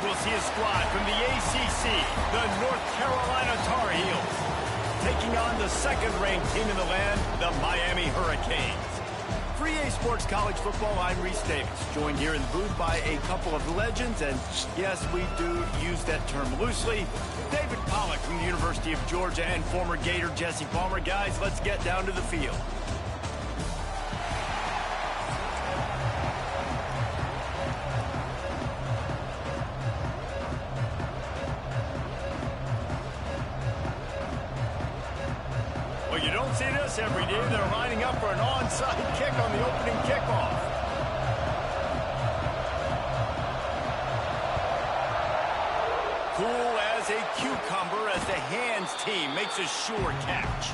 we'll see a squad from the ACC, the North Carolina Tar Heels, taking on the second-ranked team in the land, the Miami Hurricanes. For EA Sports College Football, I'm Reese Davis, joined here in the booth by a couple of legends, and yes, we do use that term loosely. David Pollack from the University of Georgia and former Gator Jesse Palmer. Guys, let's get down to the field. Well, you don't see this every day. They're lining up for an onside kick on the opening kickoff. Cool as a cucumber as the hands team makes a sure catch.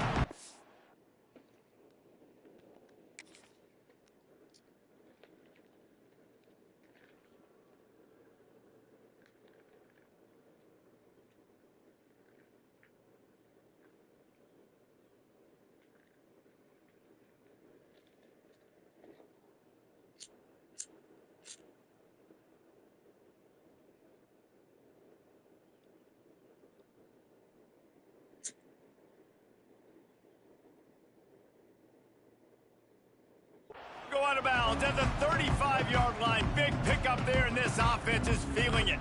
Go out of bounds at the 35-yard line. Big pickup there, and this offense is feeling it.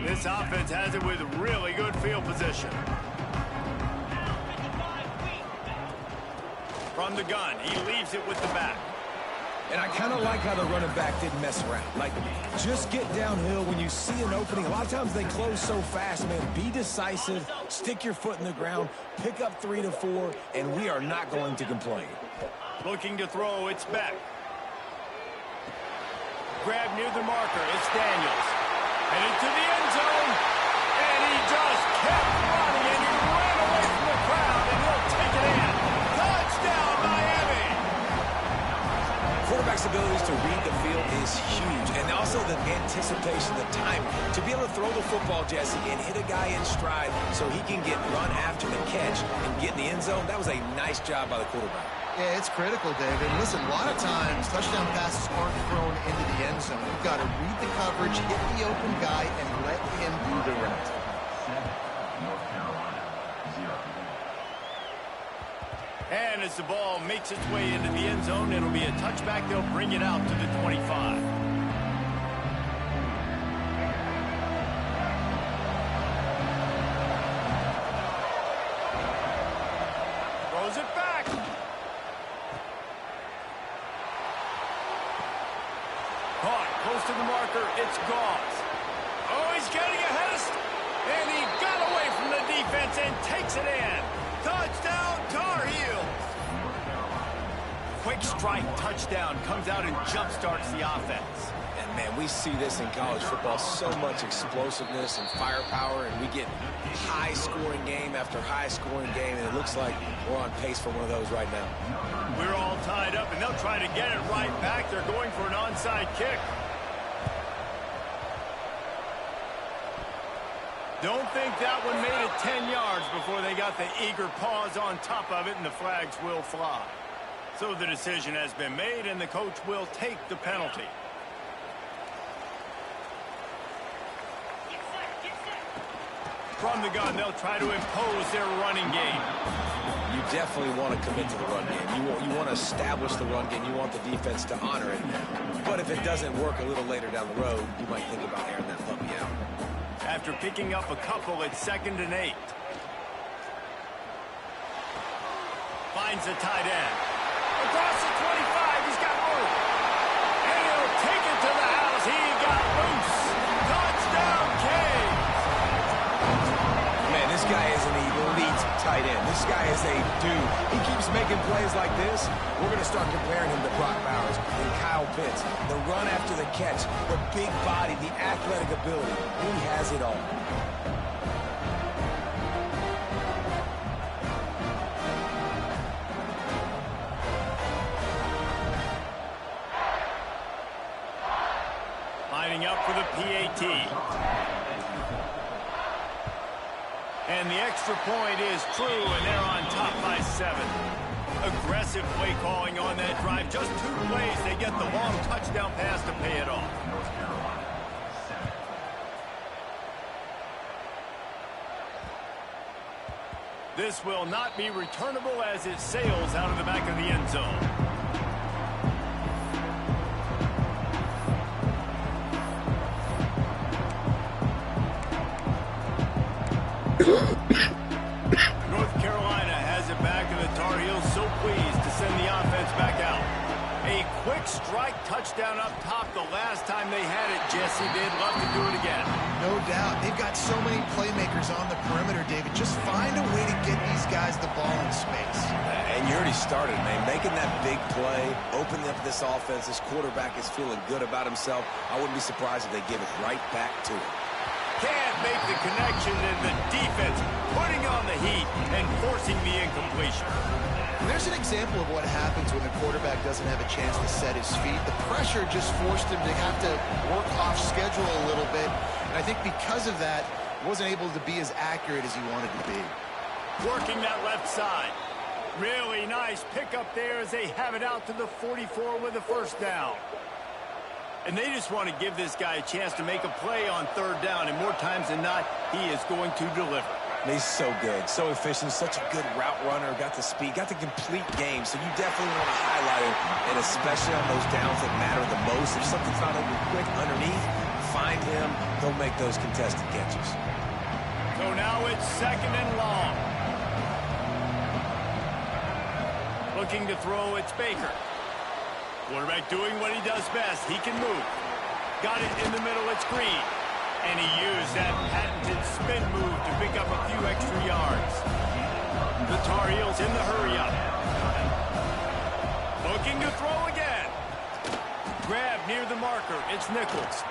This offense has it with really good field position. From the gun, he leaves it with the back. And I kind of like how the running back didn't mess around. Like, just get downhill when you see an opening. A lot of times they close so fast, man. Be decisive, stick your foot in the ground, pick up 3 to 4, and we are not going to complain. Looking to throw, it's Beck. Grab near the marker, it's Daniels. Headed to the end zone, and he just kept running, and he ran away from the crowd, and he'll take it in. Touchdown, Miami! Quarterback's abilities to read the field is huge, and also the anticipation, the timing. To be able to throw the football, Jesse, and hit a guy in stride so he can get run after the catch and get in the end zone, that was a nice job by the quarterback. Yeah, it's critical, David. Listen, a lot of times touchdown passes aren't thrown into the end zone. You've got to read the coverage, hit the open guy, and let him do the rest. And as the ball makes its way into the end zone, it'll be a touchback. They'll bring it out to the 25. Throws it back. Caught close to the marker. It's Goss. Oh, he's getting ahead of... And he got away from the defense and takes it in. Touchdown, Tar Heels! Quick strike touchdown comes out and jump-starts the offense. And, man, we see this in college football, so much explosiveness and firepower, and we get high-scoring game after high-scoring game, and it looks like we're on pace for one of those right now. We're all tied up, and they'll try to get it right back. They're going for an onside kick. Don't think that one made it 10 yards before they got the eager paws on top of it, and the flags will fly. So the decision has been made, and the coach will take the penalty. From the gun, they'll try to impose their running game. You definitely want to commit to the run game. You want to establish the run game. You want the defense to honor it. But if it doesn't work a little later down the road, you might think about airing that puppy out. After picking up a couple, it's 2nd and 8. Finds the tight end. Across the 25, he's got room. And he'll take it to the house. He got loose. Touchdown, Canes. Man, this guy is an elite tight end. This guy is a dude. He keeps making plays like this. We're going to start comparing him to Brock Bowers and Kyle Pitts. The run after the catch, the big body, the athletic ability. He has it all. Lining up for the PAT. And the extra point is true, and they're on top by 7. Aggressive play calling on that drive. Just 2 plays, they get the long touchdown pass to pay it off. This will not be returnable as it sails out of the back of the end zone. North Carolina has it back, and the Tar Heels so pleased to send the offense back out. A quick strike touchdown up top the last time they had it, Jesse. They'd love to do it again. No doubt. They've got so many playmakers on the perimeter, David. Just find a way to get these guys the ball in space. And you already started, man. Making that big play, opening up this offense. This quarterback is feeling good about himself. I wouldn't be surprised if they give it right back to him. Can't make the connection, and the defense putting on the heat and forcing the incompletion. There's an example of what happens when the quarterback doesn't have a chance to set his feet. The pressure just forced him to have to work off schedule a little bit. And I think because of that, wasn't able to be as accurate as he wanted to be. Working that left side. Really nice pickup there as they have it out to the 44 with a first down. And they just want to give this guy a chance to make a play on 3rd down. And more times than not, he is going to deliver. He's so good, so efficient, such a good route runner, got the speed, got the complete game. So you definitely want to highlight him, and especially on those downs that matter the most. If something's not open quick underneath, find him. He'll make those contested catches. So now it's 2nd and long. Looking to throw, it's Baker. Quarterback doing what he does best. He can move. Got it in the middle, it's Green. And he used that patented spin move to pick up a few extra yards. The Tar Heels in the hurry-up. Looking to throw again. Grab near the marker. It's Nichols.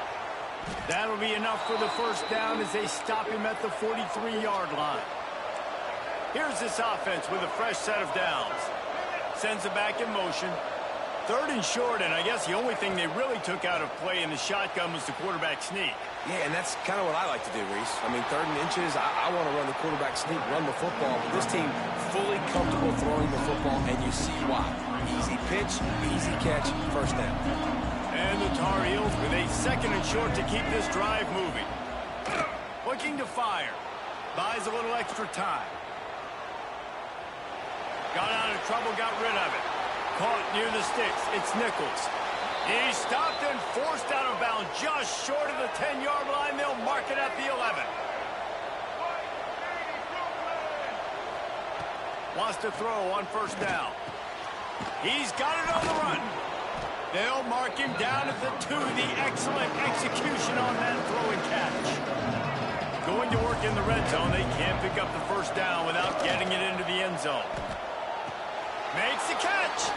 That'll be enough for the first down as they stop him at the 43-yard line. Here's this offense with a fresh set of downs. Sends it back in motion. 3rd and short, and I guess the only thing they really took out of play in the shotgun was the quarterback sneak. Yeah, and that's kind of what I like to do, Reese. I mean, 3rd and inches, I want to run the quarterback sneak, run the football. But this team fully comfortable throwing the football, and you see why. Easy pitch, easy catch, first down. And the Tar Heels with a 2nd and short to keep this drive moving. Looking to fire. Buys a little extra time. Got out of trouble, got rid of it. Caught near the sticks. It's Nichols. He's stopped and forced out of bounds just short of the 10-yard line. They'll mark it at the 11. Wants to throw on first down. He's got it on the run. They'll mark him down at the 2. The excellent execution on that throw and catch. Going to work in the red zone. They can't pick up the first down without getting it into the end zone. Makes the catch.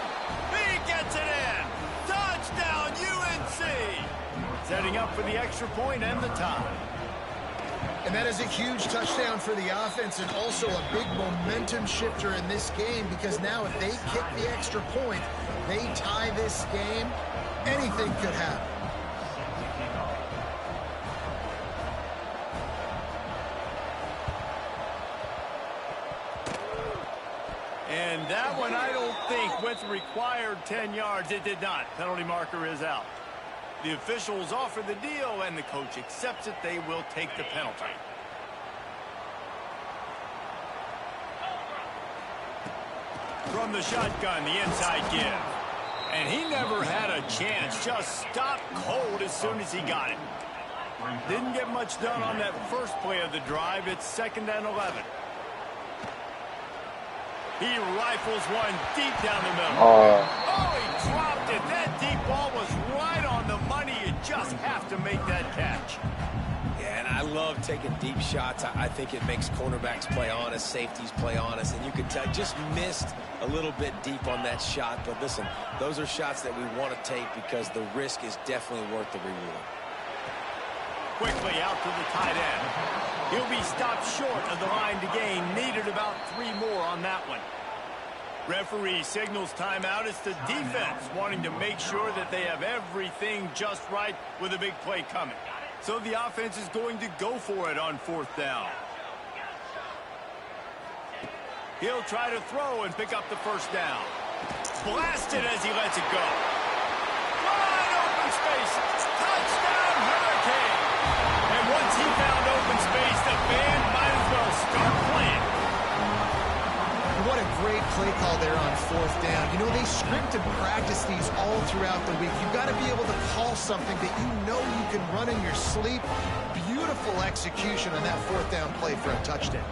He gets it in. Touchdown, UNC. Setting up for the extra point and the tie. And that is a huge touchdown for the offense and also a big momentum shifter in this game because now if they kick the extra point, they tie this game, anything could happen. And that one, I don't think, went the required 10 yards. It did not. Penalty marker is out. The officials offer the deal, and the coach accepts it. They will take the penalty. From the shotgun, the inside give. And he never had a chance. Just stopped cold as soon as he got it. Didn't get much done on that first play of the drive. It's 2nd and 11. He rifles one deep down the middle. Oh, he dropped it. That deep ball was right on the money. You just have to make that catch. Yeah, and I love taking deep shots. I think it makes cornerbacks play honest, safeties play honest, and you can tell just missed a little bit deep on that shot. But listen, those are shots that we want to take because the risk is definitely worth the reward. Quickly out to the tight end. He'll be stopped short of the line to gain. Needed about 3 more on that one. Referee signals timeout. It's the defense wanting to make sure that they have everything just right with a big play coming. So the offense is going to go for it on 4th down. He'll try to throw and pick up the first down. Blasted as he lets it go. Wide open space. Touchdown, Hurricane. And once he found open space, the band might as well start playing. What a great play call there on fourth down. You know, they script and practice these all throughout the week. You've got to be able to call something that you know you can run in your sleep. Beautiful execution on that fourth down play for a touchdown.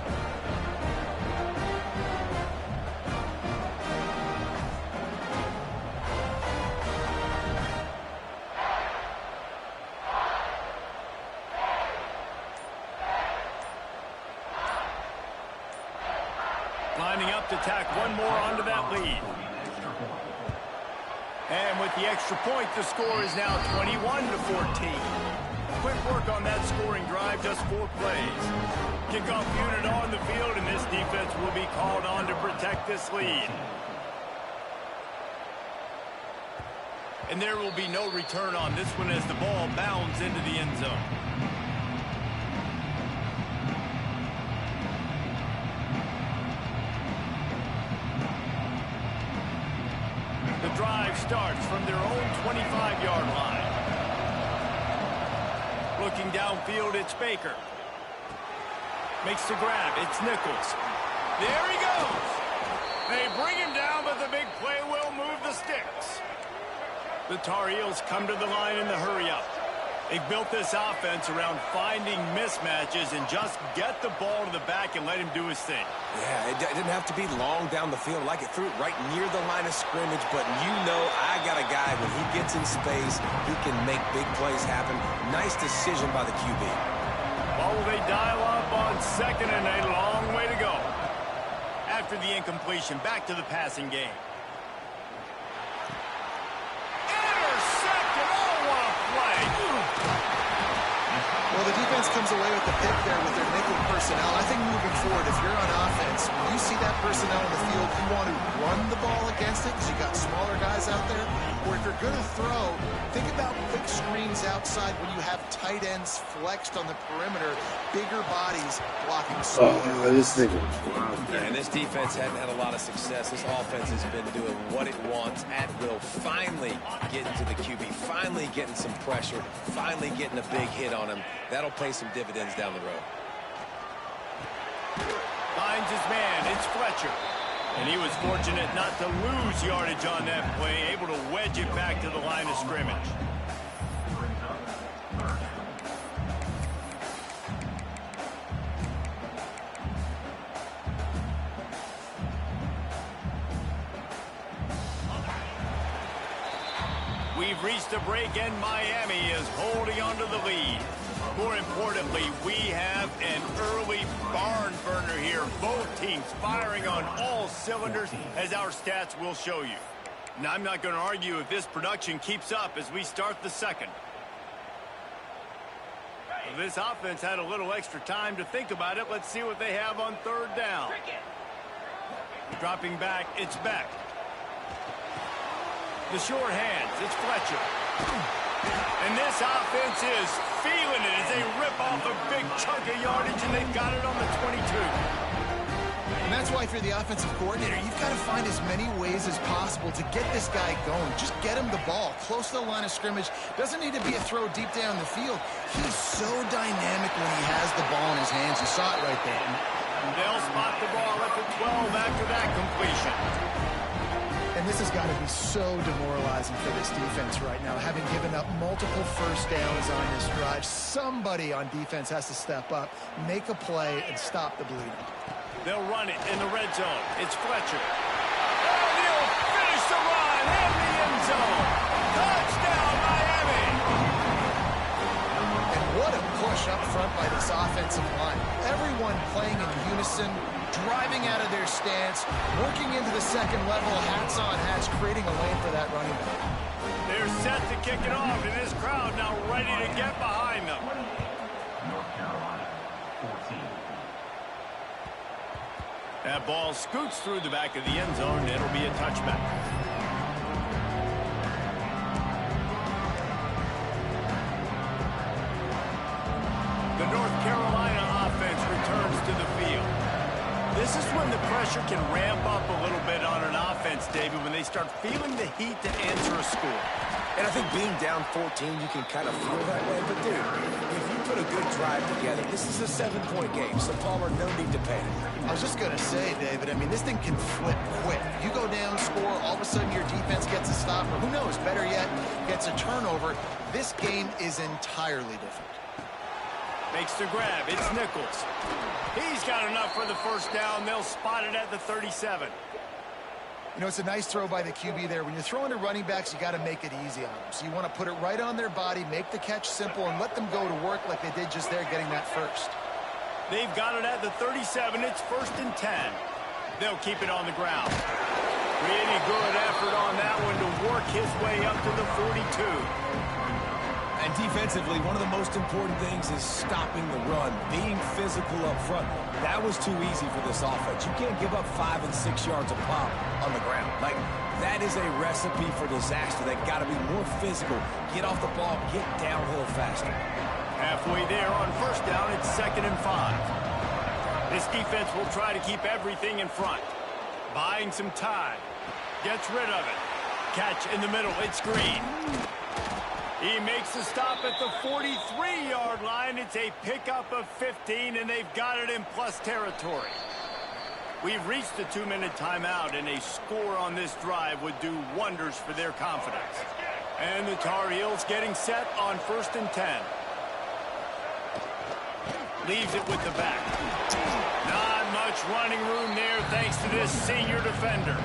Lining up to tack one more onto that lead. And with the extra point, the score is now 21-14. Quick work on that scoring drive, just 4 plays. Kickoff unit on the field, and this defense will be called on to protect this lead. And there will be no return on this one as the ball bounds into the end zone. The drive starts from their own 25-yard line. Looking downfield, it's Baker. Makes the grab. It's Nichols. There he goes. They bring him down, but the big play will move the sticks. The Tar Heels come to the line in the hurry-up. They've built this offense around finding mismatches and just get the ball to the back and let him do his thing. Yeah, it didn't have to be long down the field. Like it threw it right near the line of scrimmage, but you know I got a guy, when he gets in space, he can make big plays happen. Nice decision by the QB. Well, they dial up on second and a long way to go. After the incompletion, back to the passing game. Intercepted! Oh, what a play! Well, the defense comes away with the pick there with their nickel personnel. I think moving forward, if you're on offense, when you see that personnel in the field, you want to run the ball against it because you got smaller guys out there. Or if you're going to throw, think about quick screens outside when you have tight ends flexed on the perimeter, bigger bodies blocking smaller. This nigga. Yeah, and this defense hadn't had a lot of success. This offense has been doing what it wants at will. Finally getting to the QB, finally getting some pressure, finally getting a big hit on him. That'll pay some dividends down the road. Finds his man. It's Fletcher. And he was fortunate not to lose yardage on that play, able to wedge it back to the line of scrimmage. We've reached a break, and Miami is holding on to the lead. More importantly, we have an early barn burner here. Both teams firing on all cylinders, as our stats will show you. Now, I'm not going to argue if this production keeps up as we start the second. Well, this offense had a little extra time to think about it. Let's see what they have on third down. Dropping back, it's Beck. The short hands, it's Fletcher. And this offense is feeling it as they rip off a big chunk of yardage, and they've got it on the 22. And that's why if you're the offensive coordinator, you've got to find as many ways as possible to get this guy going. Just get him the ball close to the line of scrimmage. Doesn't need to be a throw deep down the field. He's so dynamic when he has the ball in his hands. You saw it right there. And they'll spot the ball at the 12 after that completion. And this has got to be so demoralizing for this defense right now, having given up multiple first downs on this drive. Somebody on defense has to step up, make a play, and stop the bleeding. They'll run it in the red zone. It's Fletcher. And he'll finish the run in the end zone. Touchdown, Miami! And what a push up front by this offensive line. Everyone playing in unison, driving out of their stance, working into the second level, hats on hats, creating a lane for that running back. They're set to kick it off, and this crowd now ready to get behind them. North Carolina, 14. That ball scoots through the back of the end zone, and it'll be a touchback. The North Carolina offense returns to the field. This is when the pressure can ramp up a little bit on an offense, David, when they start feeling the heat to answer a score. And I think being down 14, you can kind of feel that way. But, dude, if you put a good drive together, this is a 7-point game, so Palmer, no need to panic. I was just going to say, David, I mean, this thing can flip quick. You go down, score, all of a sudden your defense gets a stop, or who knows, better yet, gets a turnover. This game is entirely different. Makes the grab. It's Nichols. He's got enough for the first down. They'll spot it at the 37. You know, it's a nice throw by the QB there. When you're throwing to running backs, you got to make it easy on them. So you want to put it right on their body, make the catch simple, and let them go to work like they did just there, getting that first. They've got it at the 37. It's 1st and 10. They'll keep it on the ground. Really good effort on that one to work his way up to the 42. And defensively, one of the most important things is stopping the run, being physical up front. That was too easy for this offense. You can't give up 5 and 6 yards a pop on the ground. Like, that is a recipe for disaster. They've got to be more physical, get off the ball, get downhill faster. Halfway there on first down, it's 2nd and 5. This defense will try to keep everything in front. Buying some time. Gets rid of it. Catch in the middle. It's Green. He makes the stop at the 43-yard line. It's a pickup of 15, and they've got it in plus territory. We've reached the 2-minute timeout, and a score on this drive would do wonders for their confidence. And the Tar Heels getting set on 1st and 10. Leaves it with the back. Not much running room there thanks to this senior defender.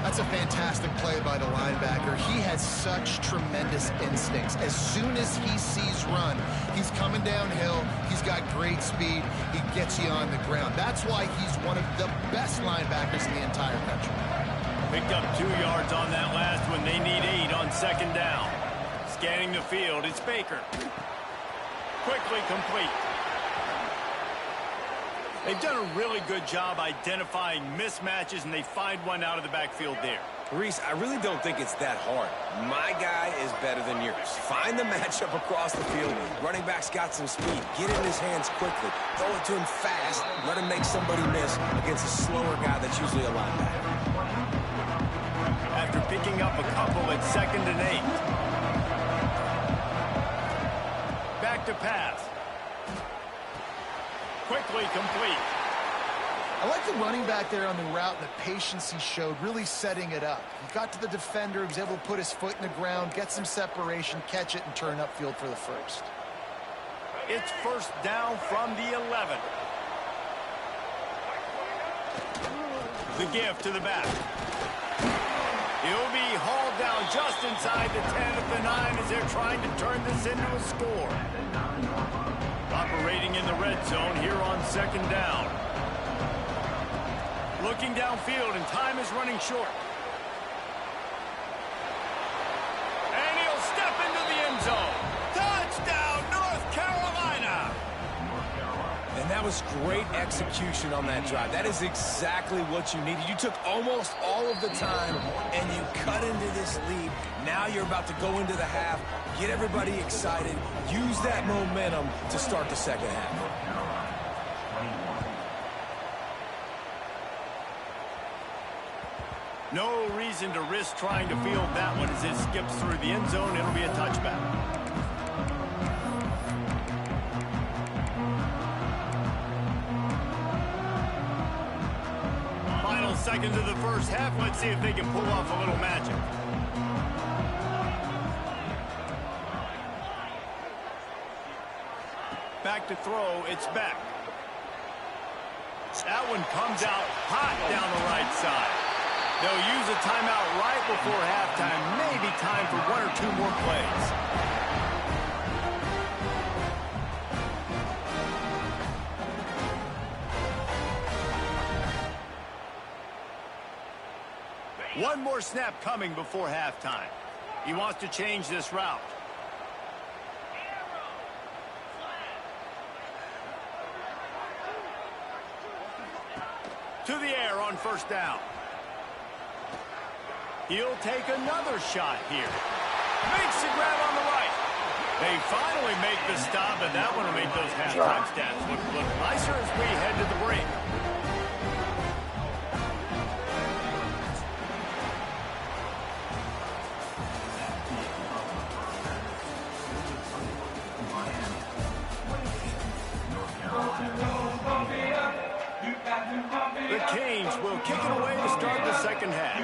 That's a fantastic play by the linebacker. He has such tremendous instincts. As soon as he sees run, he's coming downhill. He's got great speed. He gets you on the ground. That's why he's one of the best linebackers in the entire country. Picked up 2 yards on that last one. They need 8 on 2nd down. Scanning the field, it's Baker. Quickly complete. They've done a really good job identifying mismatches, and they find one out of the backfield there. Reese, I really don't think it's that hard. My guy is better than yours. Find the matchup across the field. Running back's got some speed. Get it in his hands quickly. Throw it to him fast. Let him make somebody miss against a slower guy that's usually a linebacker. After picking up a couple at 2nd and 8. Back to pass. Quickly complete. I like the running back there on the route and the patience he showed, really setting it up. He got to the defender, he was able to put his foot in the ground, get some separation, catch it, and turn upfield for the first. It's 1st down from the 11. The give to the back. He'll be hauled down just inside the 10 at the 9 as they're trying to turn this into a score. Operating in the red zone here on 2nd down. Looking downfield, and time is running short. And he'll step into the end zone. Touchdown, North Carolina! And that was great execution on that drive. That is exactly what you needed. You took almost all of the time, and you cut into this lead. Now you're about to go into the half, get everybody excited, use that momentum to start the second half. No reason to risk trying to field that one as it skips through the end zone. It'll be a touchback. Final seconds of the first half. Let's see if they can pull off a little magic. Back to throw. It's back. That one comes out hot down the right side. They'll use a timeout right before halftime. Maybe time for 1 or 2 more plays. One more snap coming before halftime. He wants to change this route. To the air on 1st down. He'll take another shot here. Makes the grab on the right. They finally make the stop, and that one will make those halftime stats look nicer as we head to the break. Hurricanes will kick it away to start the second half.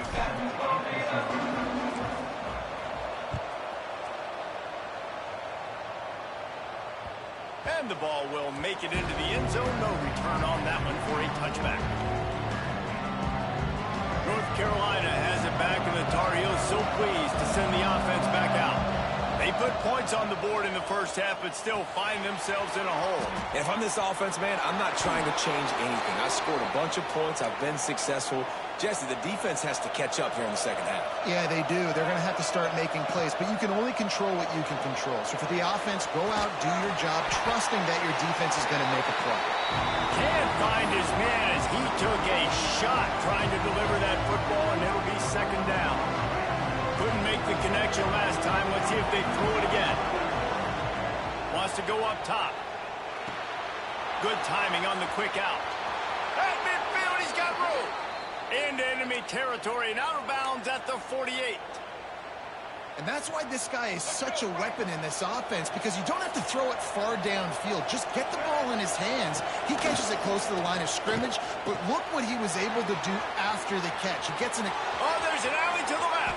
And the ball will make it into the end zone. No return on that one for a touchback. North Carolina has it back, and the Tar Heels so pleased to send the offense back out. They put points on the board in the first half, but still find themselves in a hole. If I'm this offense, man, I'm not trying to change anything. I scored a bunch of points. I've been successful. Jesse, the defense has to catch up here in the second half. Yeah, they do. They're going to have to start making plays, but you can only control what you can control. So for the offense, go out, do your job, trusting that your defense is going to make a play. Can't find his man as he took a shot trying to deliver that football, and it'll be second down. Couldn't make the connection last time. Let's see if they throw it again. Wants to go up top. Good timing on the quick out. At midfield, he's got room. Into enemy territory and out of bounds at the 48. And that's why this guy is such a weapon in this offense, because you don't have to throw it far downfield. Just get the ball in his hands. He catches it close to the line of scrimmage, but look what he was able to do after the catch. He gets in a... Oh, there's an alley to the left.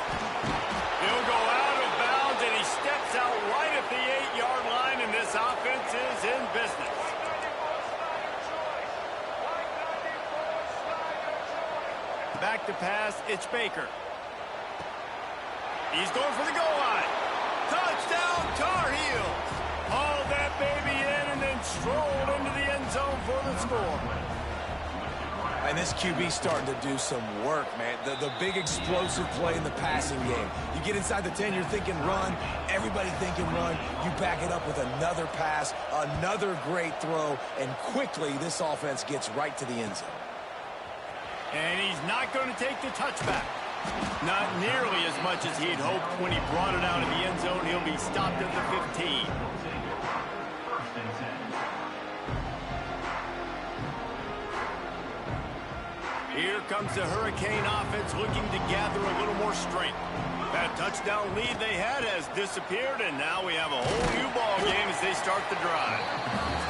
He'll go out of bounds, and he steps out right at the 8-yard line, and this offense is in business. Back to pass, it's Baker. He's going for the goal line. Touchdown, Tar Heels. Hauled that baby in and then strolled into the end zone for the score. And this QB starting to do some work, man. The big explosive play in the passing game. You get inside the 10, you're thinking run. Everybody thinking run. You back it up with another pass, another great throw, and quickly this offense gets right to the end zone. And he's not going to take the touchback. Not nearly as much as he'd hoped when he brought it out of the end zone. He'll be stopped at the 15. Here comes the Hurricane offense looking to gather a little more strength. That touchdown lead they had has disappeared, and now we have a whole new ball game as they start the drive.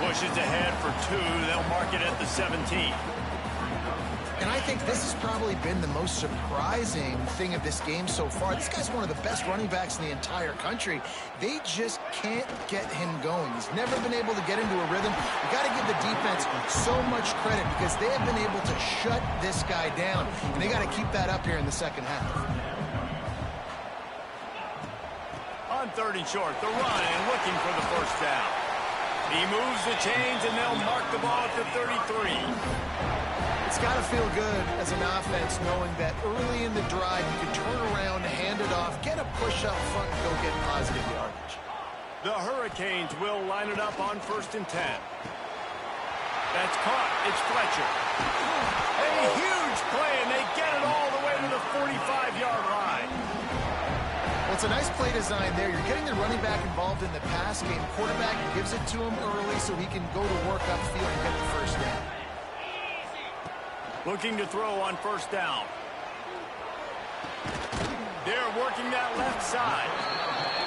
Pushes ahead for 2. They'll mark it at the 17. And I think this has probably been the most surprising thing of this game so far. This guy's one of the best running backs in the entire country. They just can't get him going. He's never been able to get into a rhythm. You got to give the defense so much credit because they have been able to shut this guy down. And they got to keep that up here in the second half. On 3rd and short, the run and looking for the first down. He moves the chains and they'll mark the ball at the 33. It's got to feel good as an offense knowing that early in the drive you can turn around, hand it off, get a push up front, and go get positive yardage. The Hurricanes will line it up on 1st and 10. That's caught. It's Fletcher. A huge play, and they get it all the way to the 45-yard line. Well, it's a nice play design there. You're getting the running back involved in the pass game. Quarterback gives it to him early so he can go to work upfield and get the first down. Looking to throw on 1st down. They're working that left side.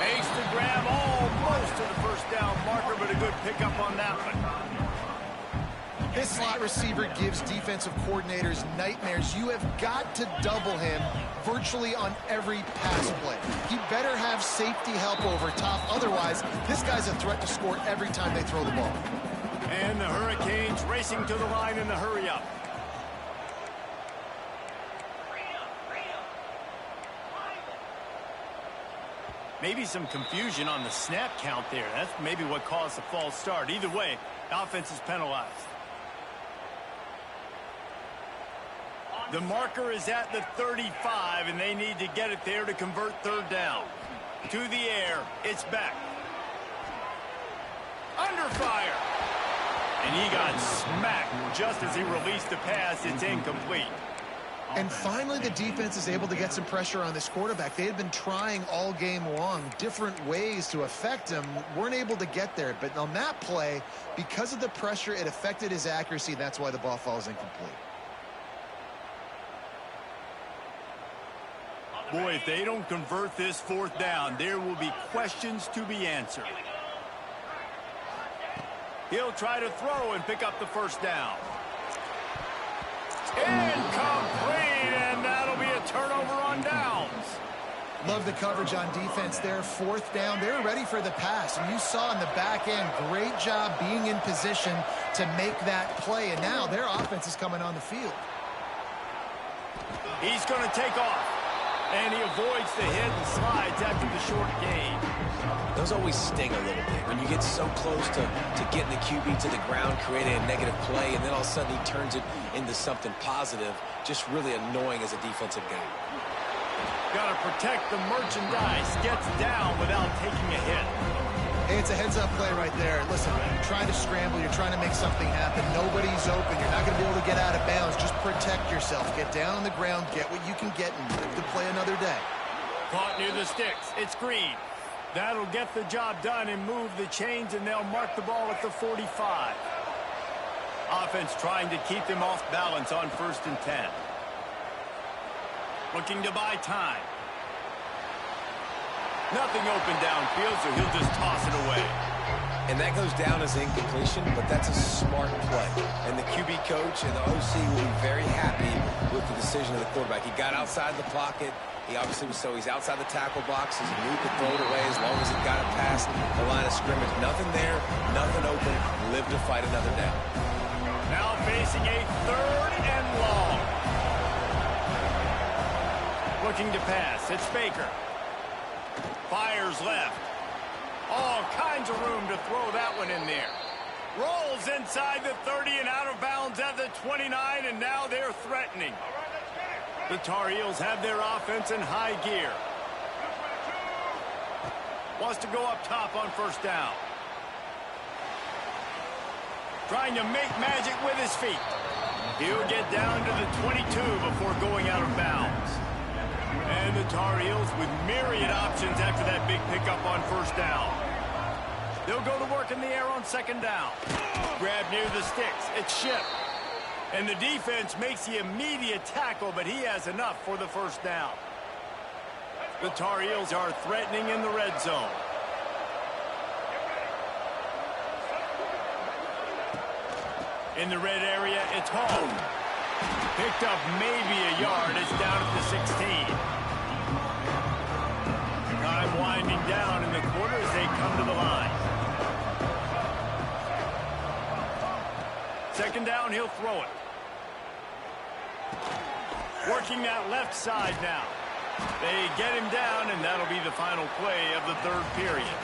Makes the grab almost to the first down marker, but a good pickup on that one. This slot receiver gives defensive coordinators nightmares. You have got to double him virtually on every pass play. He better have safety help over top. Otherwise, this guy's a threat to score every time they throw the ball. And the Hurricanes racing to the line in the hurry-up. Maybe some confusion on the snap count there. That's maybe what caused the false start. Either way, the offense is penalized. The marker is at the 35, and they need to get it there to convert 3rd down. To the air, it's back. Under fire. And he got smacked just as he released the pass. It's incomplete. And finally, the defense is able to get some pressure on this quarterback. They had been trying all game long different ways to affect him. Weren't able to get there. But on that play, because of the pressure, it affected his accuracy. That's why the ball falls incomplete. Boy, if they don't convert this 4th down, there will be questions to be answered. He'll try to throw and pick up the first down. Incomplete, and that'll be a turnover on downs. Love the coverage on defense there. Fourth down, they're ready for the pass. And you saw in the back end, great job being in position to make that play. And now their offense is coming on the field. He's going to take off. And he avoids the hit and slides after the short gain. Those always sting a little bit. When you get so close to getting the QB to the ground, creating a negative play, and then all of a sudden he turns it into something positive, just really annoying as a defensive guy. Got to protect the merchandise. Gets down without taking a hit. Hey, it's a heads-up play right there. Listen, you're trying to scramble. You're trying to make something happen. Nobody's open. You're not going to be able to get out of bounds. Just protect yourself. Get down on the ground. Get what you can get and live to play another day. Caught near the sticks. It's Green. That'll get the job done and move the chains, and they'll mark the ball at the 45. Offense trying to keep them off balance on 1st and 10. Looking to buy time. Nothing open downfield, so he'll just toss it away. And that goes down as incompletion, but that's a smart play. And the QB coach and the OC will be very happy with the decision of the quarterback. He got outside the pocket. He obviously was he's outside the tackle box. He knew he could throw it away as long as he got it past the line of scrimmage. Nothing there, nothing open. Live to fight another down. Now facing a 3rd and long. Looking to pass. It's Baker. Fires left. All kinds of room to throw that one in there. Rolls inside the 30 and out of bounds at the 29, and now they're threatening. The Tar Heels have their offense in high gear. Wants to go up top on 1st down. Trying to make magic with his feet. He'll get down to the 22 before going out of bounds. And the Tar Heels with myriad options after that big pickup on 1st down. They'll go to work in the air on 2nd down. Grab near the sticks. It's Ship. And the defense makes the immediate tackle, but he has enough for the 1st down. The Tar Heels are threatening in the red zone. In the red area, it's Hall. Picked up maybe a yard. It's down at the 16. Time winding down in the quarter as they come to the line. 2nd down, he'll throw it. Working that left side now. They get him down, and that'll be the final play of the 3rd period.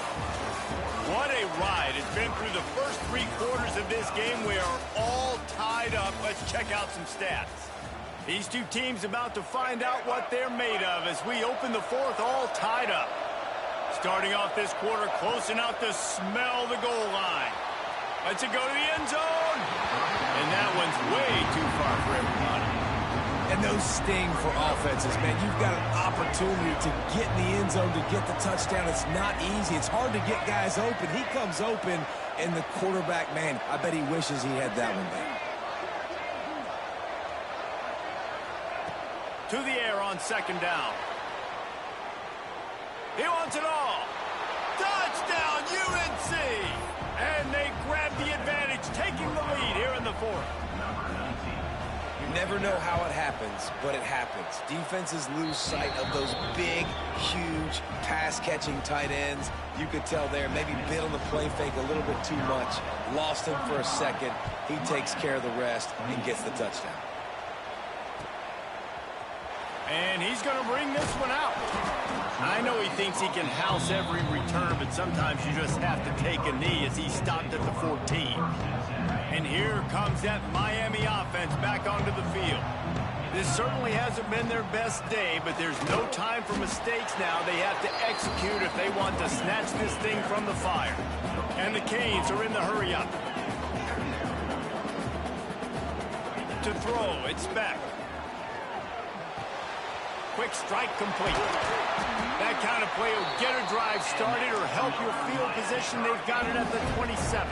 What a ride. It's been through the first 3 quarters of this game. We are all tied up. Let's check out some stats. These two teams about to find out what they're made of as we open the 4th all tied up. Starting off this quarter close enough to smell the goal line. Let's it go to the end zone. And that one's way too far for everybody. And those sting for offenses, man. You've got an opportunity to get in the end zone, to get the touchdown. It's not easy. It's hard to get guys open. He comes open, and the quarterback, man, I bet he wishes he had that one back. To the air on 2nd down. He wants it all. Touchdown, UNC! And they grab the advantage, taking the lead here in the 4th. You never know how it happens, but it happens. Defenses lose sight of those big, huge, pass-catching tight ends. You could tell there, maybe bit on the play fake a little bit too much. Lost him for a second. He takes care of the rest and gets the touchdown. And he's going to bring this one out. I know he thinks he can house every return, but sometimes you just have to take a knee as he stopped at the 14. And here comes that Miami offense back onto the field. This certainly hasn't been their best day, but there's no time for mistakes now. They have to execute if they want to snatch this thing from the fire. And the Canes are in the hurry-up. To throw, it's Beck. Quick strike complete. That kind of play will get a drive started or help your field position. They've got it at the 27.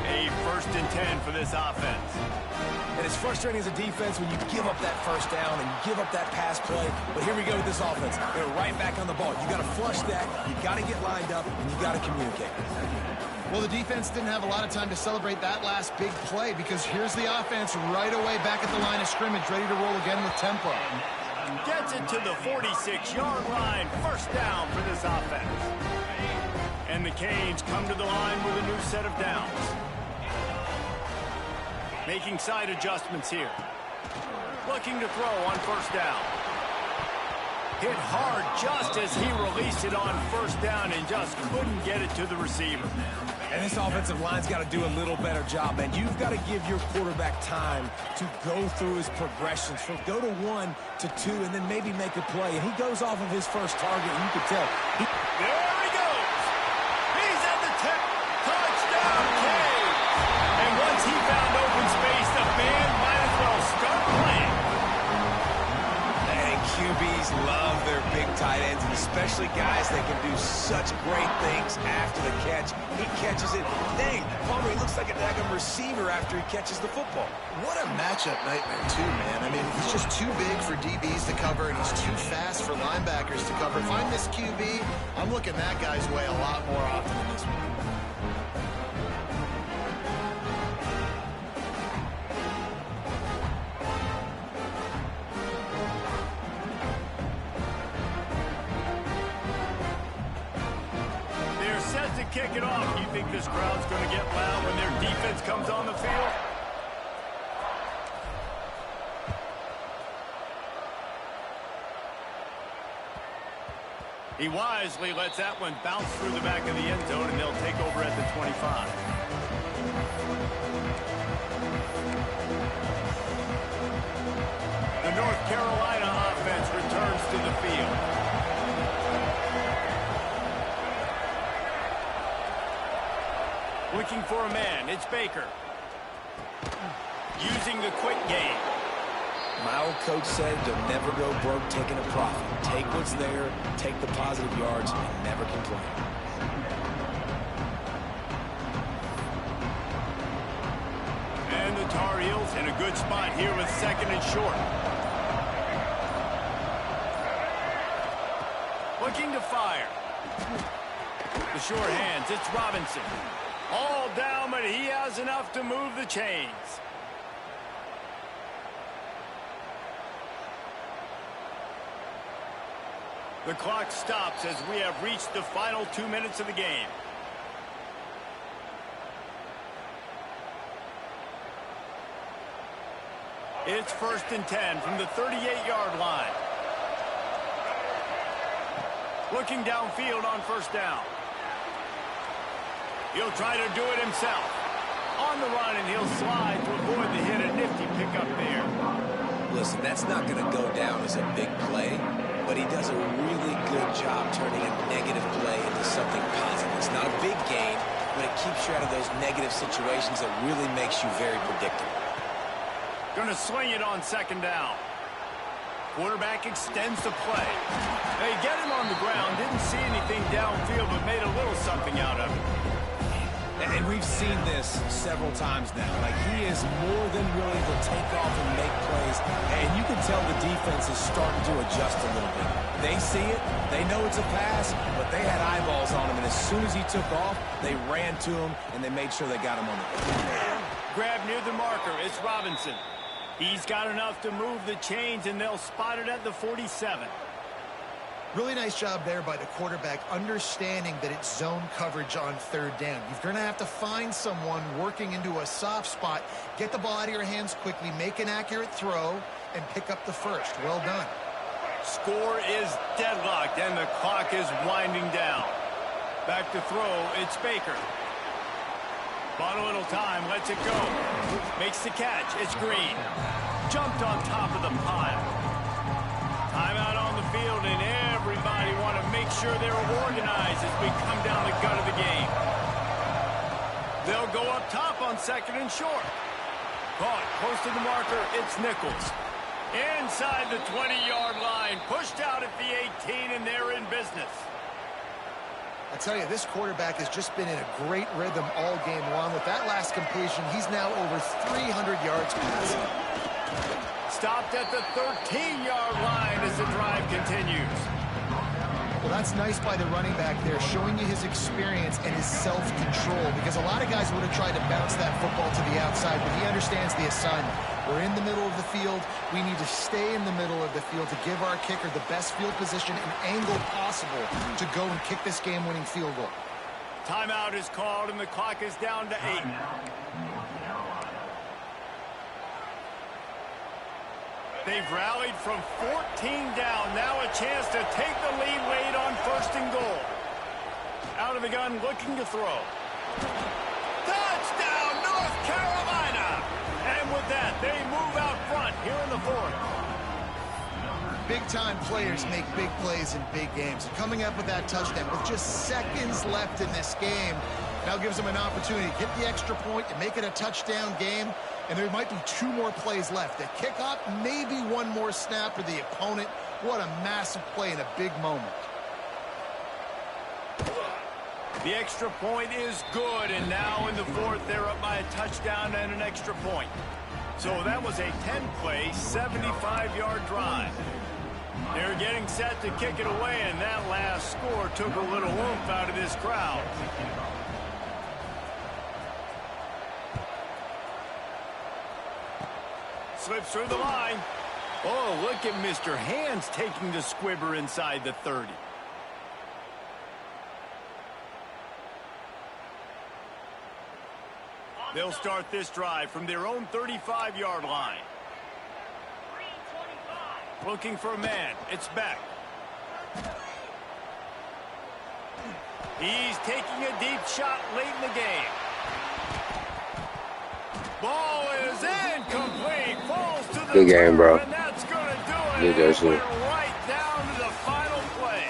A 1st and 10 for this offense. And it's frustrating as a defense when you give up that 1st down and you give up that pass play. But here we go with this offense. They're right back on the ball. You got to flush that. You got to get lined up, and you got to communicate. Well, the defense didn't have a lot of time to celebrate that last big play because here's the offense right away back at the line of scrimmage, ready to roll again with tempo. Gets it to the 46-yard line. First down for this offense. And the Canes come to the line with a new set of downs. Making side adjustments here. Looking to throw on first down. Hit hard just as he released it on first down and just couldn't get it to the receiver. And this offensive line's got to do a little better job, man. You've got to give your quarterback time to go through his progressions. From go to 1 to 2 and then maybe make a play. And he goes off of his first target, and you can tell. There he goes. He's at the tip. Touchdown, Canes. And once he found open space, the band might as well start playing. And QBs love their big tight ends, and especially guys that can do such great things after the catch. He catches it. Dang, Palmer, he looks like a daggum receiver after he catches the football. What a matchup nightmare, too, man. I mean, he's just too big for DBs to cover, and he's too fast for linebackers to cover. If I'm this QB, I'm looking that guy's way a lot more often than this one. Kick it off. You think this crowd's going to get loud when their defense comes on the field? He wisely lets that one bounce through the back of the end zone, and they'll take over at the 25. The North Carolina offense returns to the field. Looking for a man, it's Baker. Using the quick game. My old coach said you'll never go broke taking a profit. Take what's there, take the positive yards, and never complain. And the Tar Heels in a good spot here with second and short. Looking to fire. The short hands, it's Robinson. All down, but he has enough to move the chains. The clock stops as we have reached the final 2 minutes of the game. It's 1st and 10 from the 38-yard line. Looking downfield on first down. He'll try to do it himself. On the run, and he'll slide to avoid the hit. A nifty pickup there. Listen, that's not going to go down as a big play, but he does a really good job turning a negative play into something positive. It's not a big gain, but it keeps you out of those negative situations that really makes you very predictable. Going to swing it on second down. Quarterback extends the play. They get him on the ground. Didn't see anything downfield, but made a little something out of it. And we've seen this several times now. Like, he is more than willing to take off and make plays. And you can tell the defense is starting to adjust a little bit. They see it. They know it's a pass, but they had eyeballs on him. And as soon as he took off, they ran to him, and they made sure they got him on the ground. Grab near the marker. It's Robinson. He's got enough to move the chains, and they'll spot it at the 47. Really nice job there by the quarterback, understanding that it's zone coverage on third down. You're going to have to find someone working into a soft spot, get the ball out of your hands quickly, make an accurate throw, and pick up the first. Well done. Score is deadlocked, and the clock is winding down. Back to throw, it's Baker. Bought a little time, lets it go. Makes the catch, it's Green. Jumped on top of the pile. Timeout on the field, and everybody want to make sure they're organized as we come down the gut of the game. They'll go up top on second and short. Caught, close to the marker, it's Nichols. Inside the 20-yard line, pushed out at the 18, and they're in business. I tell you, this quarterback has just been in a great rhythm all game long. With that last completion, he's now over 300 yards passing. Stopped at the 13-yard line as the drive continues. Well, that's nice by the running back there, showing you his experience and his self-control, because a lot of guys would have tried to bounce that football to the outside, but he understands the assignment. We're in the middle of the field. We need to stay in the middle of the field to give our kicker the best field position and angle possible to go and kick this game-winning field goal. Timeout is called, and the clock is down to 8. They've rallied from 14 down. Now a chance to take the lead late on 1st and goal. Out of the gun, looking to throw. Touchdown, North Carolina! And with that, they move out front here in the 4th. Big-time players make big plays in big games. And coming up with that touchdown with just seconds left in this game now gives them an opportunity to get the extra point and make it a touchdown game. And there might be 2 more plays left. The kickoff, maybe 1 more snap for the opponent. What a massive play in a big moment. The extra point is good, and now in the 4th, they're up by a touchdown and an extra point. So that was a 10-play, 75-yard drive. They're getting set to kick it away, and that last score took a little oomph out of this crowd. Slips through the line. Oh, look at Mr. Hands taking the squibber inside the 30. They'll start this drive from their own 35-yard line. Looking for a man. It's Beck. He's taking a deep shot late in the game. Ball is incomplete. Falls to the good game, bro. And that's going to do it. Good It went right down to the final play.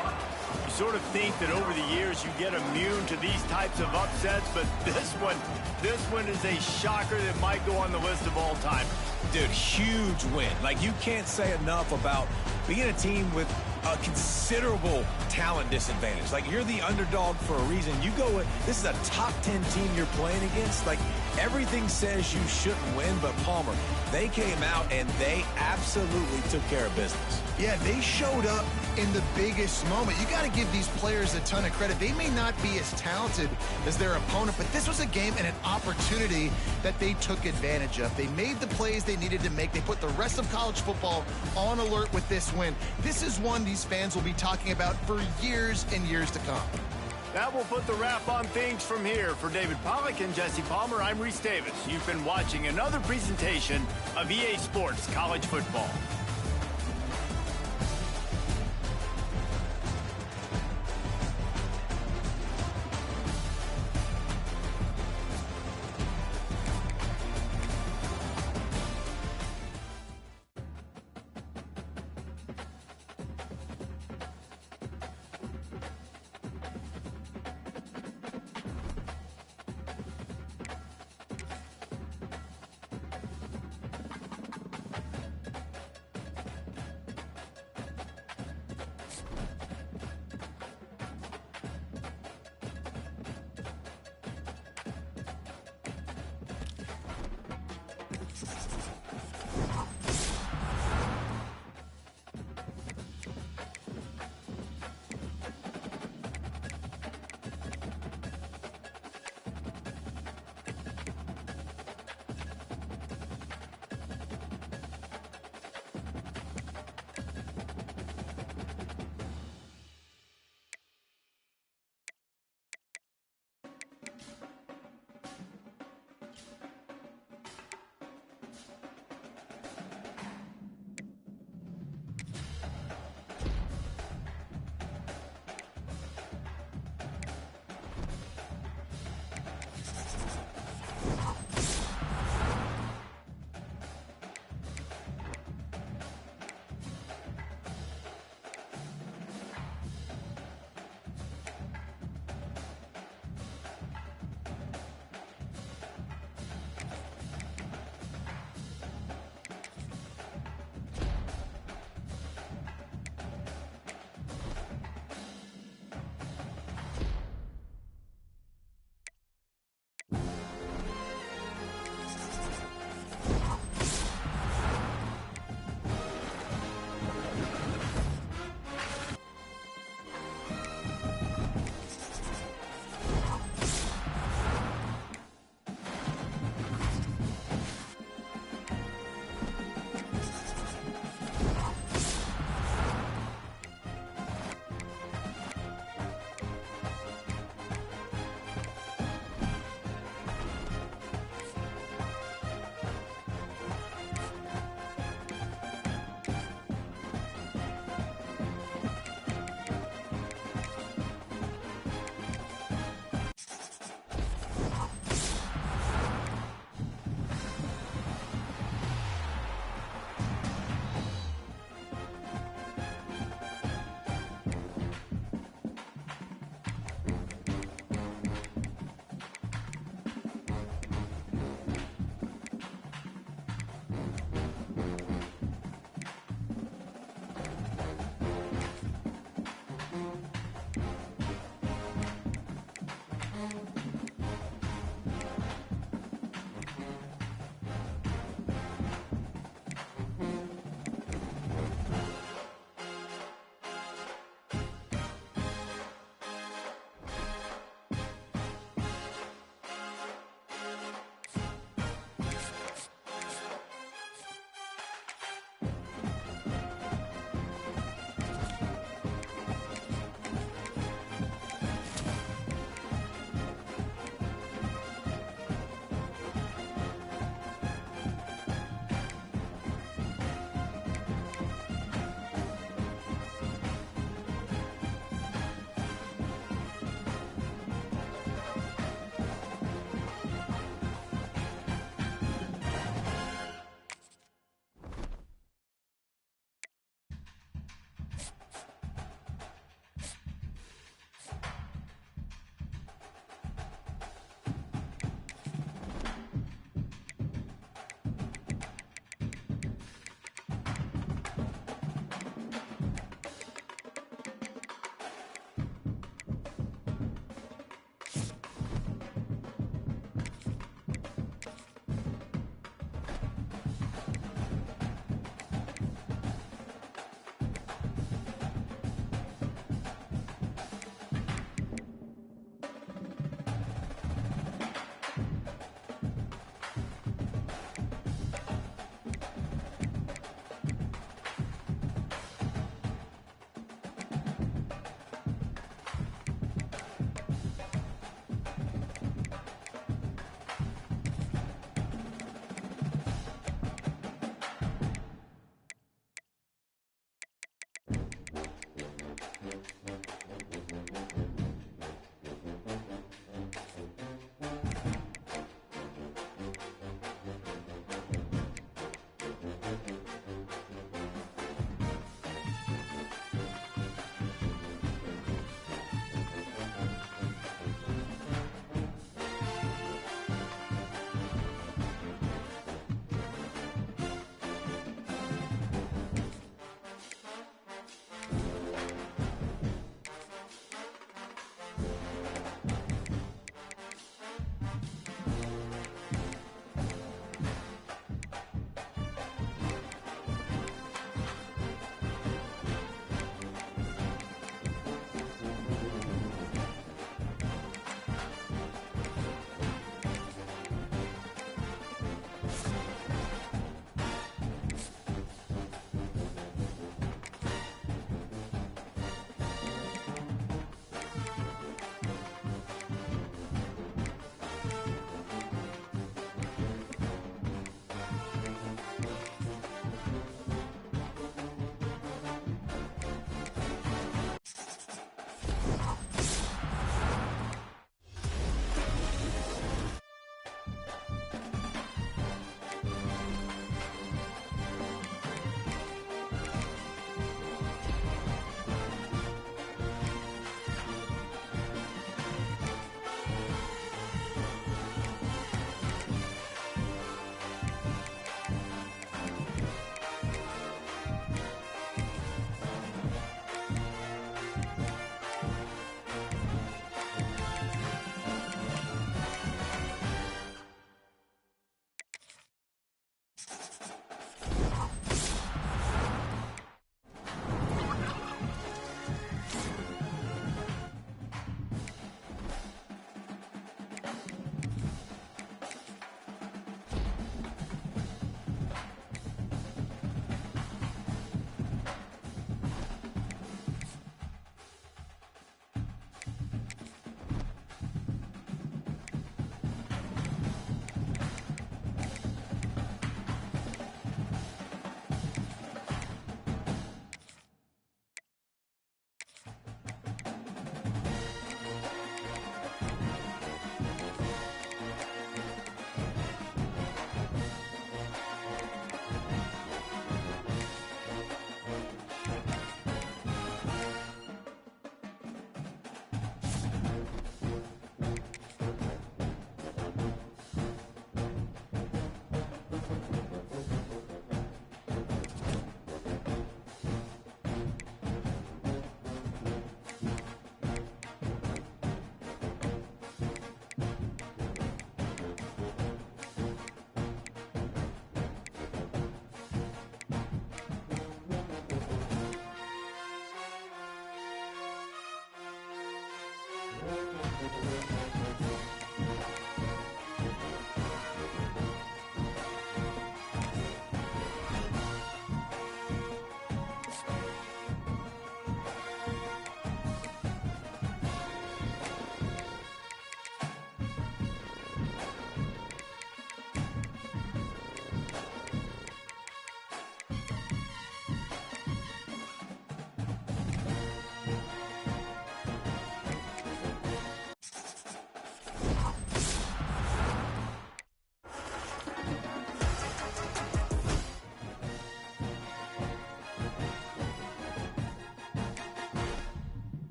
You sort of think that over the years you get immune to these types of upsets, but this one is a shocker that might go on the list of all time. Dude, huge win. Like, you can't say enough about being a team with a considerable talent disadvantage. Like, you're the underdog for a reason. You go with, this is a top 10 team you're playing against. Like, everything says you shouldn't win, but Palmer, they came out and they absolutely took care of business. Yeah, they showed up in the biggest moment. You got to give these players a ton of credit. They may not be as talented as their opponent, but this was a game and an opportunity that they took advantage of. They made the plays they needed to make. They put the rest of college football on alert with this win. This is one these fans will be talking about for years and years to come. That will put the wrap on things from here. For David Pollack and Jesse Palmer, I'm Reese Davis. You've been watching another presentation of EA Sports College Football.